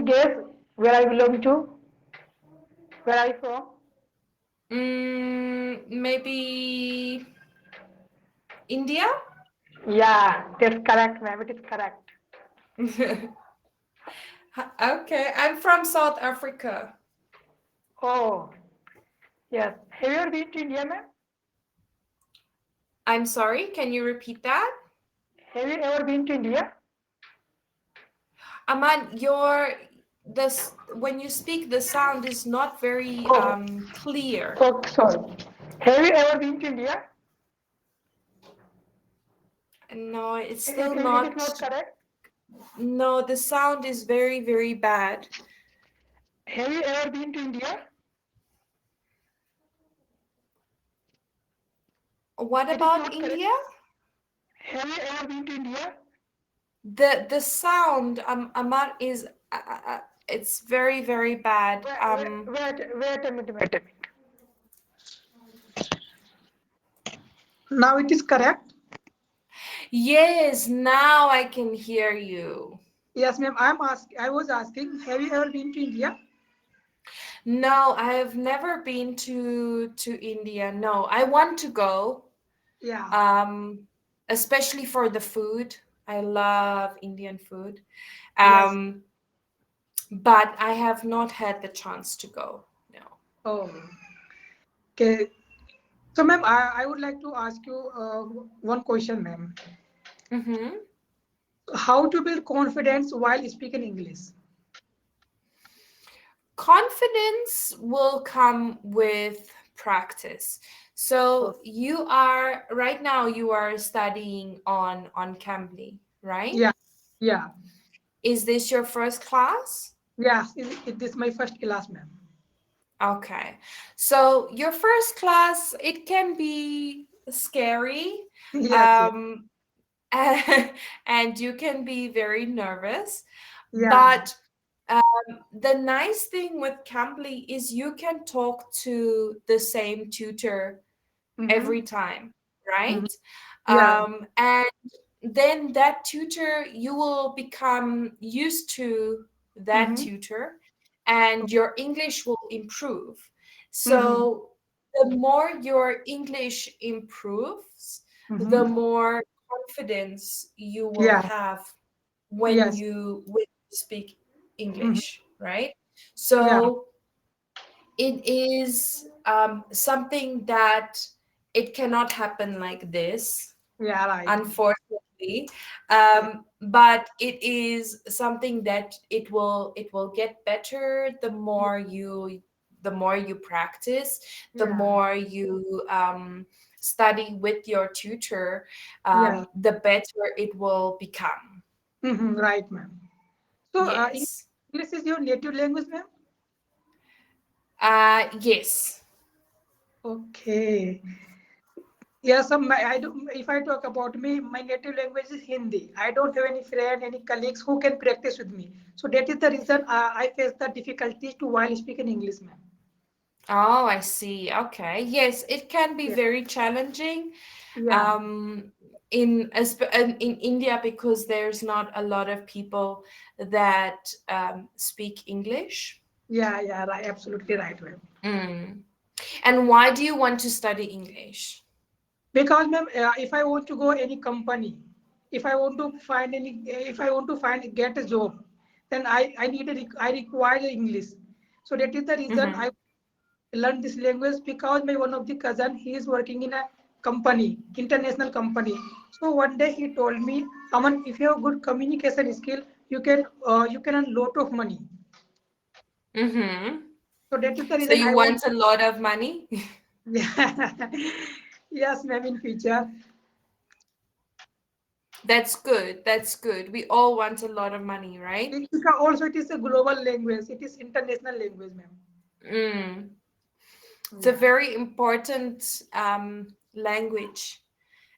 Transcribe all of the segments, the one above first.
guess where I belong to? Where I from? Maybe India? Yeah, that's correct, ma'am. It is correct. Okay, I'm from South Africa. Oh, yes. Have you ever been to India, ma'am? I'm sorry, can you repeat that? Have you ever been to India? Aman, this when you speak, the sound is not very Oh, clear. oh, sorry. Have you ever been to India? No, it's still It is not. not correct. No, the sound is very, very bad. Have you ever been to India? What It is about not correct. India? Have you ever been to India? The sound, Aman, is it's very, very bad. Wait a minute, wait a minute. Now it is correct. Yes, now I can hear you. Yes, ma'am. I was asking, have you ever been to India? No, I have never been to India. No, I want to go, Yeah. um, especially for the food. I love Indian food. Yes. Um, but I have not had the chance to go. No. Oh. Okay. So, ma'am, I would like to ask you one question, ma'am. Mm-hmm. How to build confidence while speaking English? Confidence will come with practice. Oh, So you are right now you are studying on Cambly, right? yeah. Yeah. Is this your first class? Yeah. It is my first class, ma'am. Okay. So your first class, it can be scary. Yes. Yes. Um, and you can be very nervous. Yeah. But the nice thing with Cambly is you can talk to the same tutor every Mm-hmm. time, Mm-hmm. right? Yeah. And then that tutor, you will become used to that Mm-hmm. tutor, and your English will improve. Mm-hmm. So the more your English improves, the Mm-hmm. more confidence you will Yeah. have Yes. when you speak Mm-hmm. English, right? Yeah. So it is something that it cannot happen like this, Yeah. Right. unfortunately. Yeah. But it is something that it will get better the more you practice, the Yeah. more you study with your tutor, Yeah. the better it will become. Mm-hmm. Right, ma'am. So, Yes. English is your native language, ma'am? Yes. Okay. Yes, I do, if I talk about me, my native language is Hindi. I don't have any friend, any colleagues who can practice with me. So that is the reason I face the difficulties to while speaking English, ma'am. Oh, I see. Okay. Yes, it can be Yeah. very challenging Yeah. um, in India because there's not a lot of people that speak English. Yeah. Yeah. Right. Absolutely right, ma'am. Mm. And why do you want to study English? Because, ma'am, if I want to go any company, if I want to find get a job, then I require English. So that is the reason Mm-hmm. I learned this language because my one of the cousin he is working in a company, international company. So one day he told me, Aman, if you have good communication skill, you can earn lot of money. Mm-hmm. So that is the So reason you I want. want a lot of money? Yeah. Yes, ma'am. In future. That's good. That's good. We all want a lot of money, right? Also, it is a global language. It is international language, ma'am. Mm. It's a Yeah. very important language,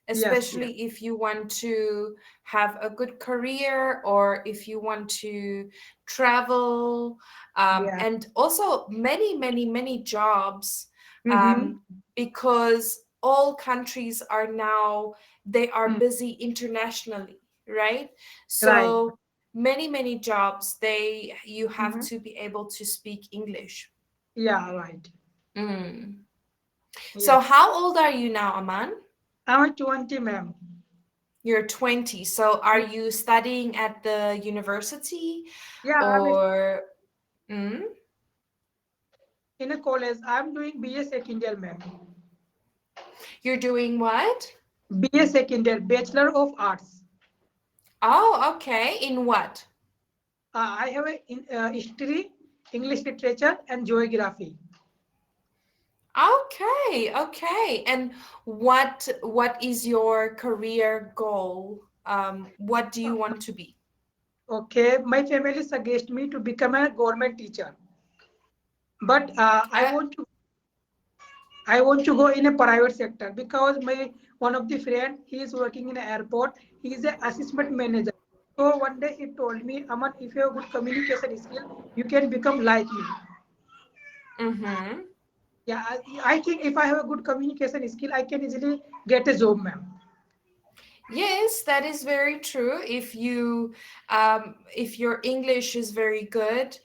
Yes. Yes. especially if you want to have a good career or if you want to travel, Yeah. and also many, many, many jobs, Mm-hmm. um, because all countries are now they are Mm. busy internationally, right? Right. So many jobs, they you have Mm-hmm. to be able to speak English. Yeah, right. Mm. So Yes. how old are you now, Aman? I'm a 20, ma'am. You're 20. So are Yeah, you studying at the university yeah, or mm? in a college. I'm doing BA second year, ma'am. You're doing what? BA second year, Bachelor of Arts. Oh, okay. In what? I have history, English literature, and geography. Okay, okay. And what is your career goal? What do you want to be? Okay, my family suggest me to become a government teacher, but Uh, I want to go in a private sector because my one of the friend he is working in an airport. He is an assessment manager. So one day he told me, Aman, if you have good communication skill, you can become like me. mm-hmm. Yeah, I think if I have a good communication skill, I can easily get a job, ma'am. Yes, that is very true. If your English is very good,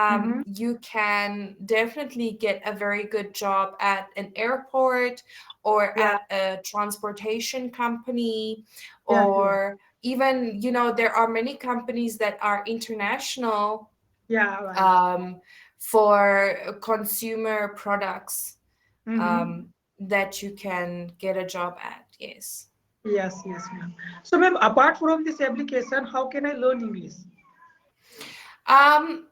Mm-hmm. you can definitely get a very good job at an airport or Yeah, at a transportation company, yeah, yeah, or even, there are many companies that are international, yeah, right. um, for consumer products, Mm-hmm. um, that you can get a job at. Yes. Yes, yes, ma'am. So, ma'am, apart from this application, how can I learn English?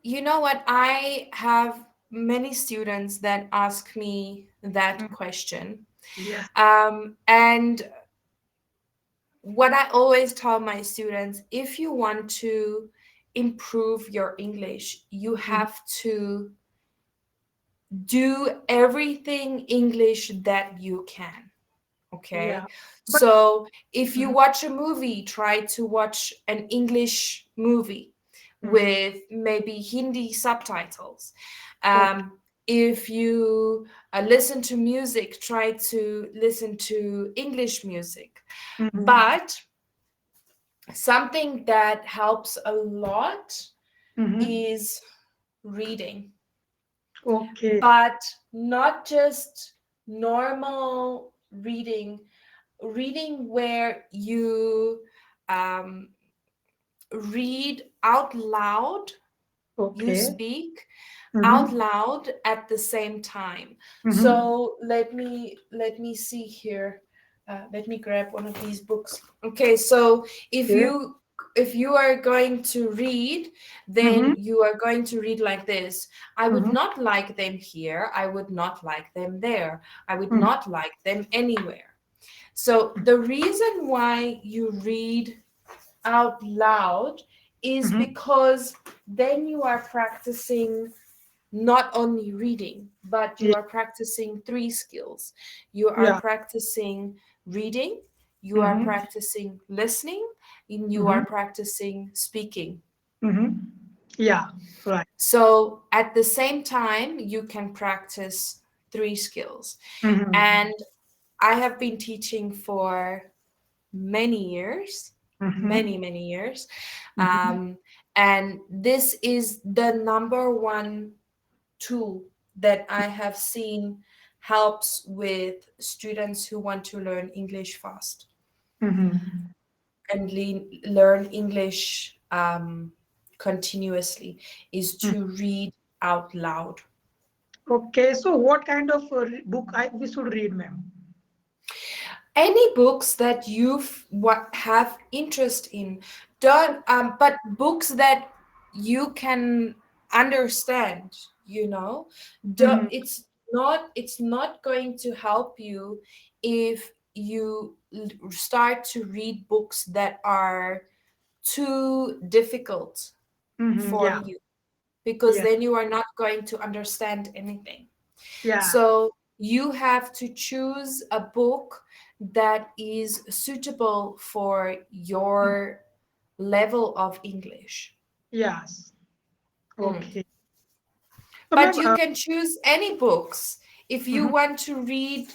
You know what? I have many students that ask me that Mm. question. Yes. And what I always tell my students, if you want to improve your English, you Mhm. have to do everything English that you can. Yeah. Okay. But So if you mhm, watch a movie, try to watch an English movie mhm. with maybe Hindi subtitles. Okay. Um, if you listen to music, try to listen to English music. Mhm. But something that helps a lot Mhm. is reading, Okay. but not just normal reading, reading where you um, read out loud, you Okay. speak out Mhm. loud at the same time. Mhm. So let me see here. Let me grab one of these books. Okay, so if Okay. you if you are going to read, then Mhm. you are going to read like this. I would Mhm. not like them here. I would not like them there. I would Mhm. not like them anywhere. So the reason why you read out loud is Mhm. because then you are practicing not only reading, but you Yeah. are practicing three skills. You are Yeah. practicing reading, you are Mhm. practicing listening, and you are Mhm. practicing speaking. Mhm. Yeah. Right. So at the same time, you can practice three skills. Mhm. And I have been teaching for many years, Mhm. many years. Mhm. And this is the number one tool that I have seen helps with students who want to learn English fast Mhm. and learn English continuously, is Mhm. to read out loud. Okay. So, what kind of book we should read, ma'am? Any books that what have interest in, don't but books that you can understand, do, Mhm. it's not going to help you if you start to read books that are too difficult Mhm. for Yeah. you, because Yes. then you are not going to understand anything. Yeah. So you have to choose a book that is suitable for Mhm. your level of English. Yes. Mm. Okay. So, But ma'am. you can choose any books. If you Mhm. want to read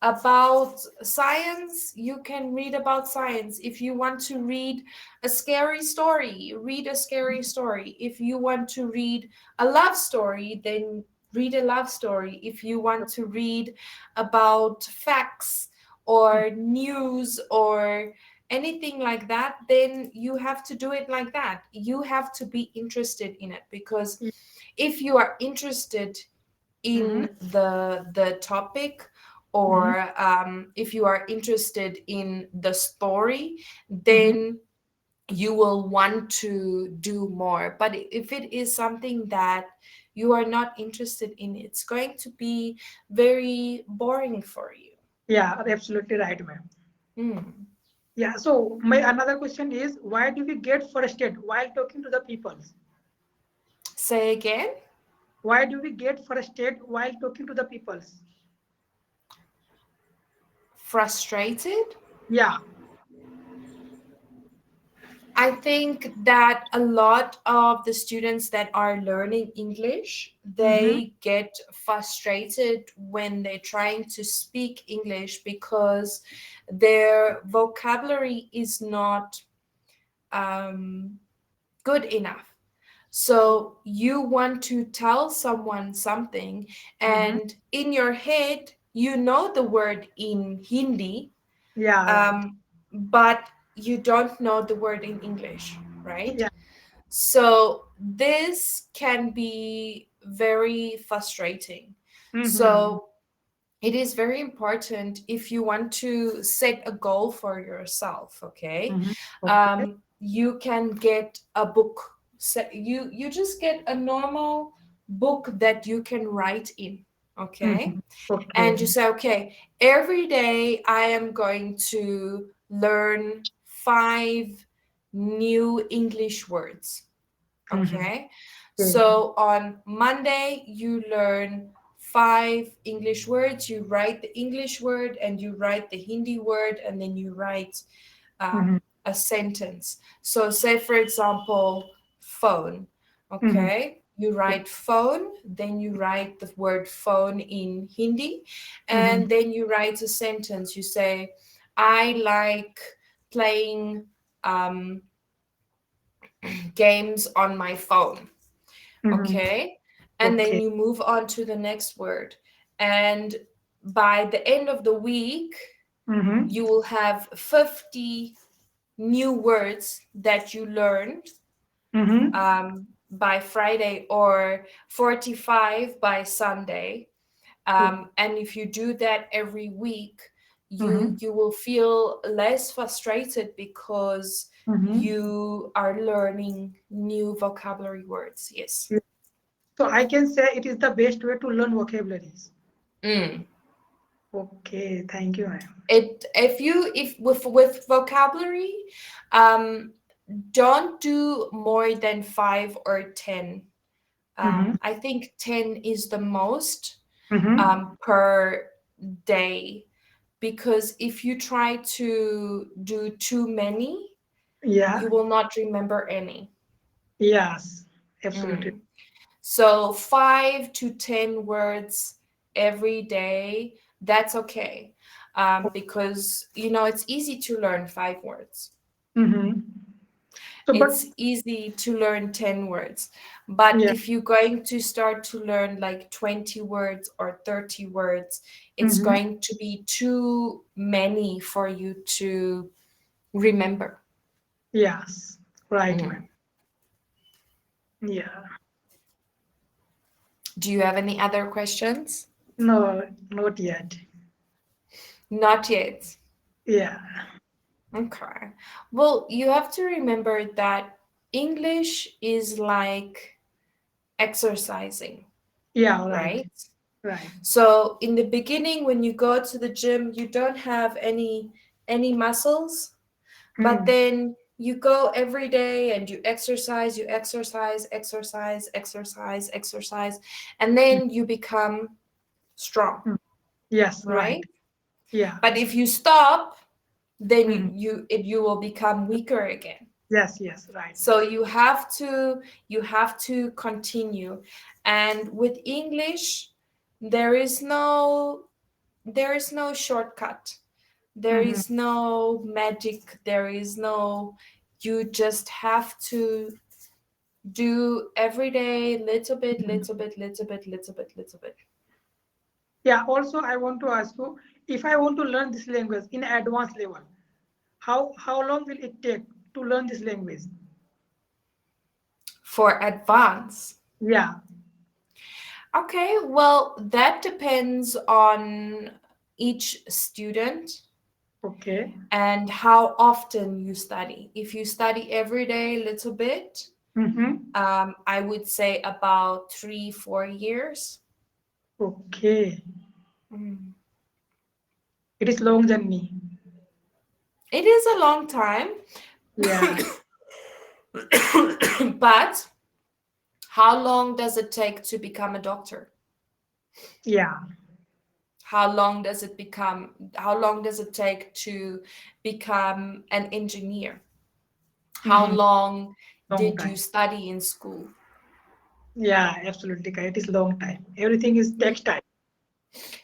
about science, you can read about science. If you want to read a scary story, read a scary story. If you want to read a love story, then read a love story. If you want to read about facts or news or anything like that, then you have to do it like that. You have to be interested in it, because if you are interested Mm-hmm. in the topic, Mm-hmm. or if you are interested in the story, Mm-hmm. then you will want to do more. But if it is something that you are not interested in, it's going to be very boring for you. Yeah, absolutely right, ma'am. Mm. Yeah, so my another question is, why do we get frustrated while talking to the people? Say again. Why do we get frustrated while talking to the people? Frustrated. Yeah. I think that a lot of the students that are learning English, Mm-hmm. they get frustrated when they're trying to speak English because their vocabulary is not um, good enough. So you want to tell someone something, Mm-hmm. and in your head, you know the word in Hindi, Yeah, right. but you don't know the word in English, right? Yeah. So this can be very frustrating. Mm-hmm. So it is very important, if you want to set a goal for yourself, okay? Mm-hmm. Okay. You can get a book. So you just get a normal book that you can write in, okay? Mm-hmm. Okay. And you say, okay, every day I am going to learn 5 new English words. Mm-hmm. Okay. Okay. So on Monday, you learn 5 English words. You write the English word and you write the Hindi word, and then you write Mm-hmm. a sentence. So, say for example, phone. Mm-hmm. Okay. You write phone, then you write the word phone in Hindi, Mm-hmm. and then you write a sentence. You say, I like playing um, games on my phone. Mm-hmm. Okay. And then Okay. you move on to the next word. And by the end of the week, Mm-hmm. you will have 50 new words that you learned Mm-hmm. by Friday, or 45 by Sunday. And if you do that every week, Mm-hmm. you will feel less frustrated because Mm-hmm. you are learning new vocabulary words. Yes. So I can say it is the best way to learn vocabularies. Mm. Okay, thank you, ma'am. It if with vocabulary, um, don't do more than 5 or 10. Mm-hmm. I think 10 is the most Mm-hmm. per day, because if you try to do too many, Yeah. you will not remember any. Yes. Absolutely. Mm. So 5 to 10 words every day, that's okay. Because it's easy to learn 5 words. Mm-hmm. So, but It's easy to learn 10 words. But yeah. if you're going to start to learn like 20 words or 30 words, it's Mm-hmm. going to be too many for you to remember. Yes. Right, ma'am. Mm. Yeah. Do you have any other questions? No, not yet. Not yet. Yeah. Okay. Well, you have to remember that English is like exercising, Yeah. Right. right? Right. So in the beginning, when you go to the gym, you don't have any muscles, but Mm. then you go every day and you exercise, exercise, exercise, exercise, and Mm. then you become strong, Mm. Yes. Right. right? Yeah. But if you stop, then Mm. you will become weaker again. Yes. Yes. Right. So you have to continue. And with English, there is no there is no shortcut. There Mm-hmm. is no magic. There is no, you just have to do every day little bit, little bit, little bit, little bit, little bit. Yeah, also I want to ask you, if I want to learn this language in advanced level, how long will it take to learn this language? For advance. Yeah. Okay, well, that depends on each student Okay. and how often you study. If you study every day a little bit, Mm-hmm. I would say about 3, 4 years. Okay. Mm. It is long journey. It is a long time, Yeah. but how long does it take to become a doctor? Yeah. How long does it take to become an engineer? How Mm-hmm. long Long did you time. study in school? Yeah, absolutely correct. It is long time. Everything is takes time.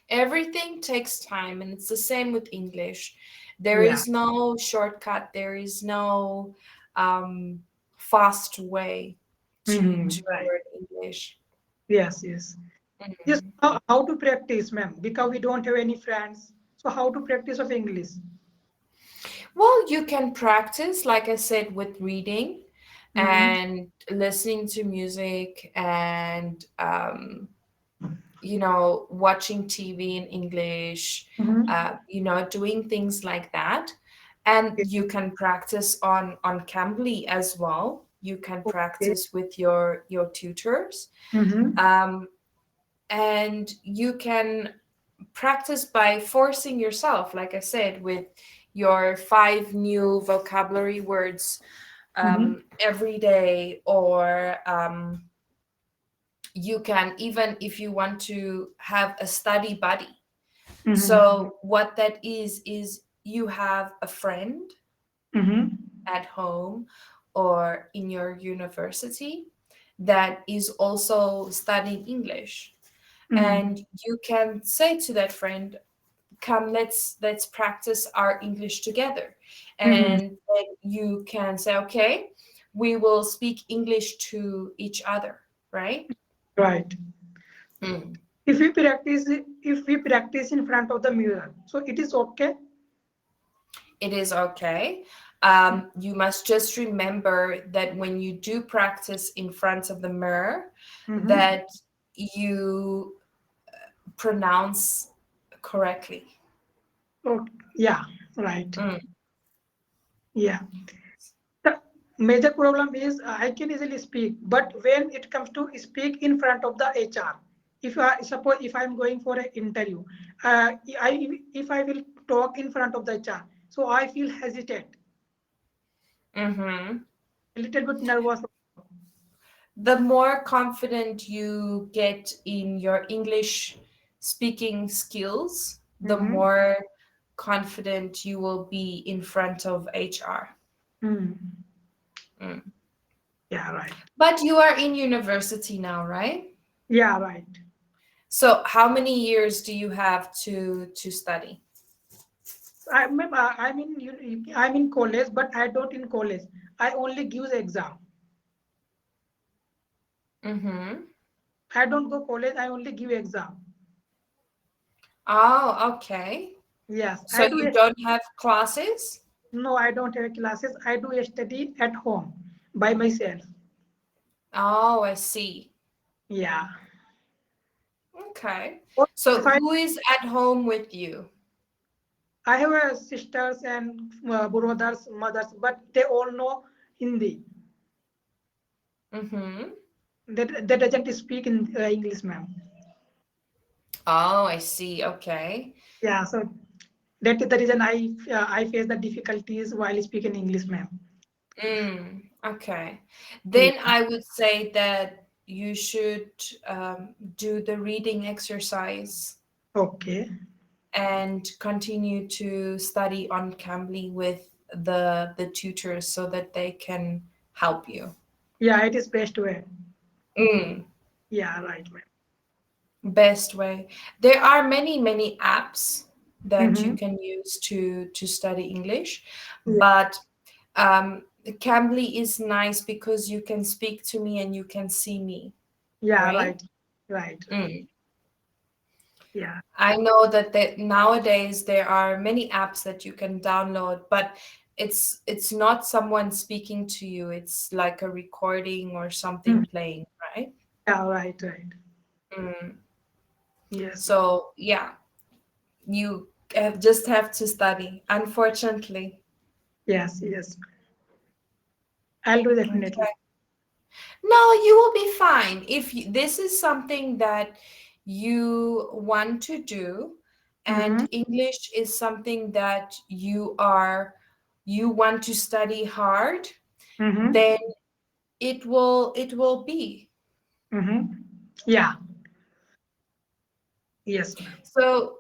Everything takes time, and it's the same with English. There Yeah. is no shortcut, there is no um, fast way Mm-hmm. to Right. learn English. Yes, yes. Yes. Mhm. How to practice, ma'am? Because we don't have any friends. So how to practice of English? Well, you can practice, like I said, with reading Mm-hmm. and listening to music and watching TV in English, Mm-hmm. doing things like that. And you can practice on Cambly as well. You can Okay. practice with your tutors, Mm-hmm. um, and you can practice by forcing yourself, like I said, with your 5 new vocabulary words Mm-hmm. every day, or you can, even if you want to have a study buddy. Mm-hmm. So what that is you have a friend Mm-hmm. at home or in your university that is also studying English, Mm-hmm. and you can say to that friend, come, let's practice our English together. Mm-hmm. And then you can say, okay, we will speak English to each other, right? Right. Mm. If we practice in front of the mirror, so it is okay. It is okay. You must just remember that when you do practice in front of the mirror, Mm-hmm. that you pronounce correctly. Oh, yeah. Right. Mm. Yeah. The major problem is I can easily speak, but when it comes to speak in front of the HR, if I suppose if I'm going for an interview, if I will talk in front of the HR, so I feel hesitate, Hmm. a little bit nervous. The more confident you get in your English speaking skills, the Mm-hmm. more confident you will be in front of HR. Mm. Mm. Yeah. Right. But you are in university now, right? Yeah. Right. So how many years do you have to study? I'm in college, but I don't in college. I only give exam. Mm-hmm. I don't go college. I only give exam. Oh, okay. Yes, So I do. you don't have classes? No, I don't have classes. I do a study at home by myself. Oh, I see. Yeah. Okay. Or So if I who is at home with you? I have sisters and brothers, mothers, but they all know Hindi. Mm-hmm. They doesn't speak in English, ma'am. Oh, I see. Okay. Yeah, so that is the reason I face the difficulties while speaking English, ma'am. Okay. Then Yeah. I would say that you should do the reading exercise Okay. and continue to study on Cambly with the tutors so that they can help you. Yeah, it is best way. Mm. Yeah, right, ma'am. Best way. There are many apps that you Mm-hmm. can use to study English, Yeah, but Cambly is nice because you can speak to me and you can see me, yeah, right? right, right, right. Mm. Yeah, I know that nowadays there are many apps that you can download, but it's not someone speaking to you. It's like a recording or something Mhm. playing, right? Yeah, right, right. Mm. Yes, ma'am. So yeah, you just have to study, unfortunately. Yes, yes. I'll do definitely. Okay. No, you will be fine. If this is something that you want to do, Mm-hmm. and English is something that you want to study hard, Mm-hmm. then it will be. Mm-hmm. Yeah. Yes, ma'am. So,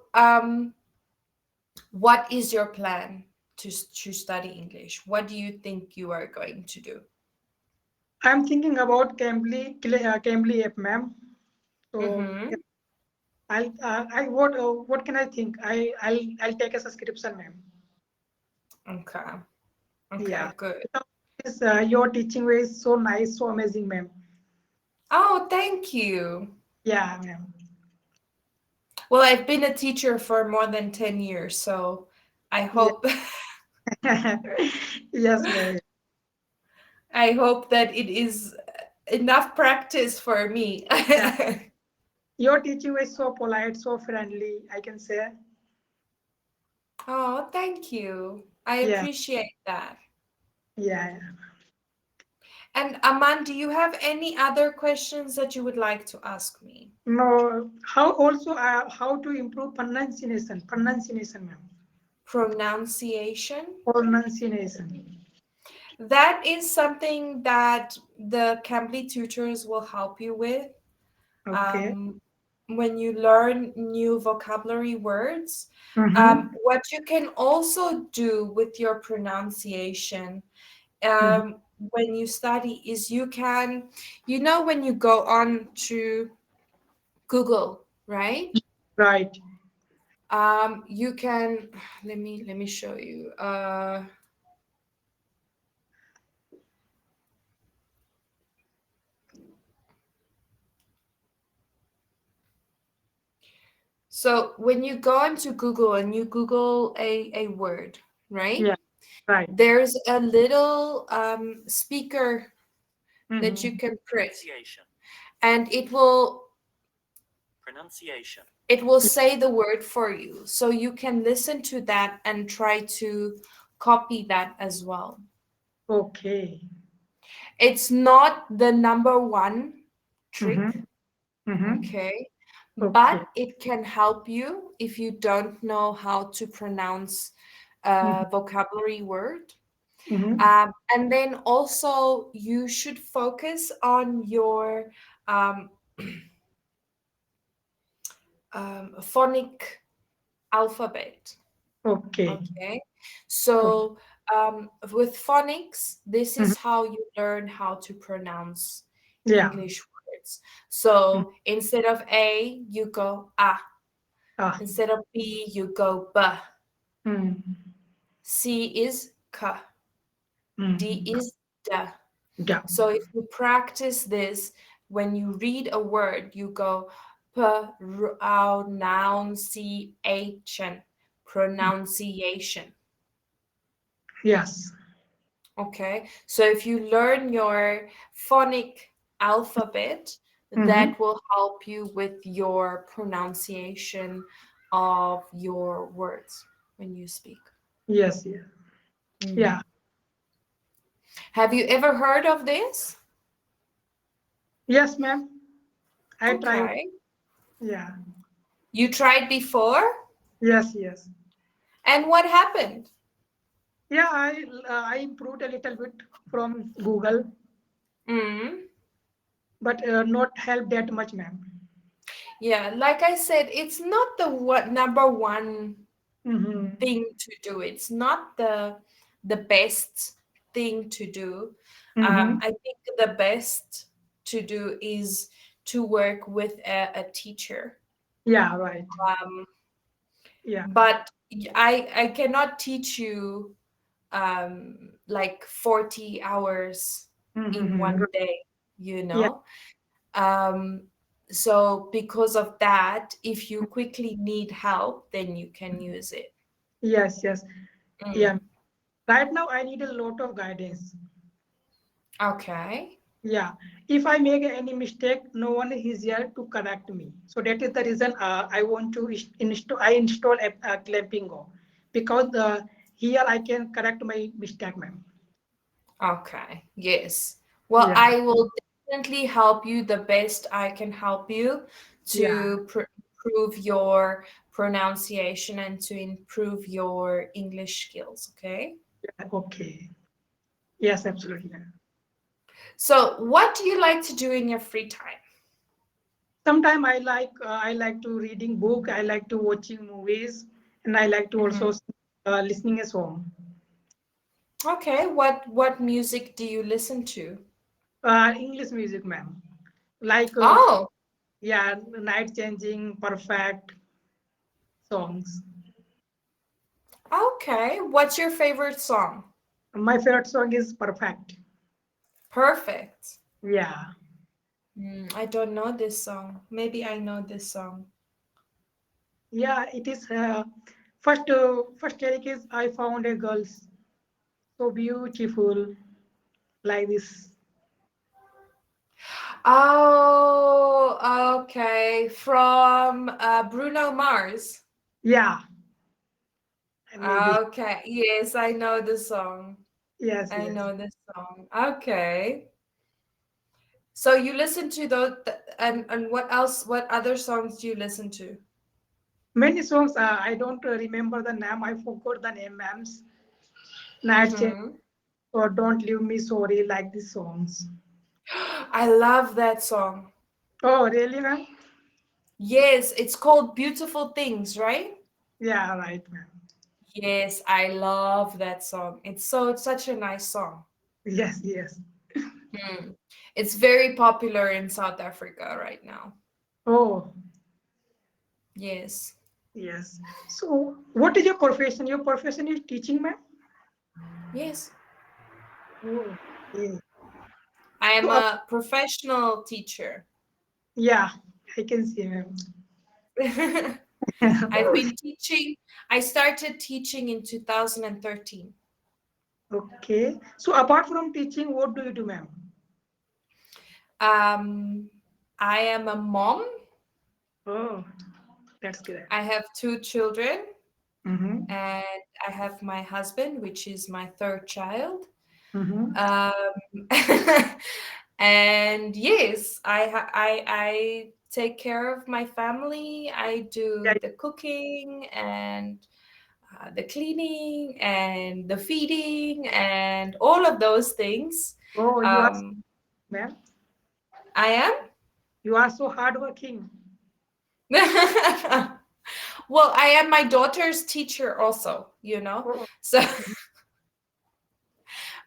what is your plan to study English? What do you think you are going to do? I'm thinking about Cambly app, ma'am. So yeah, Mm-hmm. what can I think? I'll take a subscription, ma'am. Okay. Yeah. Okay, good. Because your teaching way is so nice, so amazing, ma'am. Oh, thank you. Yeah, ma'am. Well, I've been a teacher for more than 10 years, so I Yeah. hope Yes, ma'am. I hope that it is enough practice for me. Yeah. Your teaching way is so polite, so friendly, I can say. Oh, thank you. I Yeah. appreciate that. Yeah. And Aman, do you have any other questions that you would like to ask me? No, how to improve pronunciation, ma'am. Pronunciation? Pronunciation. That is something that the Cambly tutors will help you with. Okay. Um, when you learn new vocabulary words, Mm-hmm. what you can also do with your pronunciation Mm-hmm. when you study is when you go on to Google, right? Right. You can let me show you. So when you go into Google and you Google a word, right? Yeah. Right. There's a little speaker that you Mm-hmm. can press, and it will say the word for you. So you can listen to that and try to copy that as well. Okay. It's not the number one Mm-hmm. trick, Mm-hmm. okay? Okay. But it can help you if you don't know how to pronounce Mm-hmm. a vocabulary word. Mm-hmm. And then also, you should focus on your um, phonic alphabet. Okay. Okay. Okay. So, with phonics, this Mm-hmm. is how you learn how to pronounce Yeah. English words. Mm. So, instead of A, you go A. Ah. Instead of B, you go B. Mm. C is K. D Mm. is D. Yeah. So if you practice this, when you read a word, you go pronunciation, pronunciation. Yes. Okay. So if you learn your phonic alphabet, Mm-hmm. that will help you with your pronunciation of your words when you speak. Yes. Yeah. Mm. Yeah. Have you ever heard of this? Yes, ma'am. I tried. Okay. Yeah. You tried before? Yes. Yes. And what happened? Yeah. I improved a little bit from Google, Mm. but not help that much, ma'am. Yeah, like I said, it's not the number one Mm-hmm. thing to do. It's not the best thing to do. Mm-hmm. I think the best to do is to work with a teacher. Yeah, right. Um, Yeah. but I cannot teach you like 40 hours in Mm-hmm. one day, you Yeah. know? Um, so because of that, if you quickly need help, then you can use it. Yes, yes. Yeah. Mm. Right now, I need a lot of guidance. Okay. Yeah. If I make any mistake, no one is here to correct me. So that is the reason I want to install a clamping go because here I can correct my mistake, ma'am. Okay. Yes. Well, Yeah. I will definitely help you the best I can help you Yeah. to improve your pronunciation and to improve your English skills. Okay. Yeah. Okay. Yes, absolutely. So, what do you like to do in your free time? Sometimes I like to reading book. I like to watching movies, and I like to Mhm. also listening a song. Okay. What music do you listen to? English music, ma'am. Like Oh, yeah, night changing, perfect songs. okay. What's your favorite song? My favorite song is perfect. Perfect. Yeah, I don't know this song. Maybe I know this song. yeah. It is first lyric is I found a girl so beautiful like this. Oh, okay. From Bruno Mars. Yeah, maybe. Okay. Yes, I know the song. Yes, I yes. know this song. Okay. So you listen to those, and what else? What other songs do you listen to? Many songs. I don't remember the name. I forgot the name, ma'am. Night change Mm-hmm. or don't leave me sorry like these songs. I love that song. Oh, really, ma'am? Yes, it's called Beautiful Things, right? Yeah, right, ma'am. Yes, I love that song. It's such a nice song. Yes, yes. Hmm. It's very popular in South Africa right now. Oh, Yes. yes. So, what is your profession? Your profession is teaching, ma'am? Yes. Oh, yeah. I am So, a professional teacher. yeah, I can see, ma'am. I've been teaching. I started teaching in 2013. Okay. So, apart from teaching, what do you do, ma'am? Um, I am a mom. Oh, that's great. I have two children, Mm-hmm. and I have my husband, which is my third child. Mm-hmm. Um, and yes, I take care of my family. I Yeah. do the cooking and the cleaning and the feeding and all of those things. Oh, you are, Um, ma'am. I am. You are so hardworking. Well, I am my daughter's teacher also, you know. Oh, So,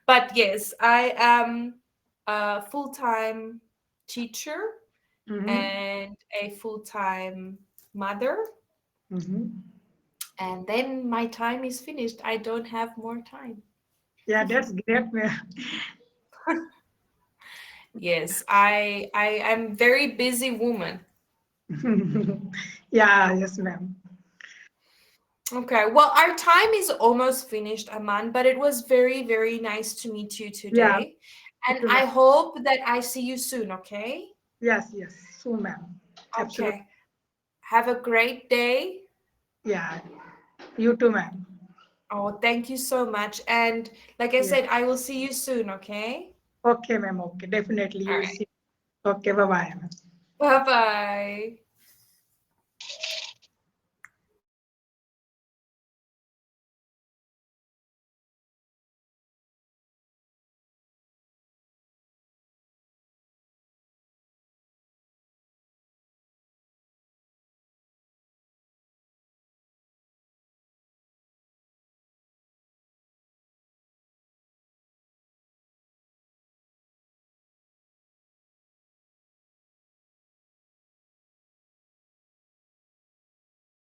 but yes, I am a full-time teacher mm-hmm. and a full-time mother. Mm-hmm. And then my time is finished. I don't have more time. Yeah, that's great, ma'am. Yes, I am very busy woman. Yeah, yes, ma'am. Okay, well, our time is almost finished, Aman, but it was very, very nice to meet you Yeah, today. you And too, I ma'am. hope that I see you soon, okay? Yes, yes, so, ma'am. Absolutely. Okay. Have a great day. Yeah, you too, ma'am. Oh, thank you so much. And like I Yeah. said, I will see you soon, okay? Okay, ma'am. Okay, definitely. All You will right. see. Okay, bye bye. Bye bye.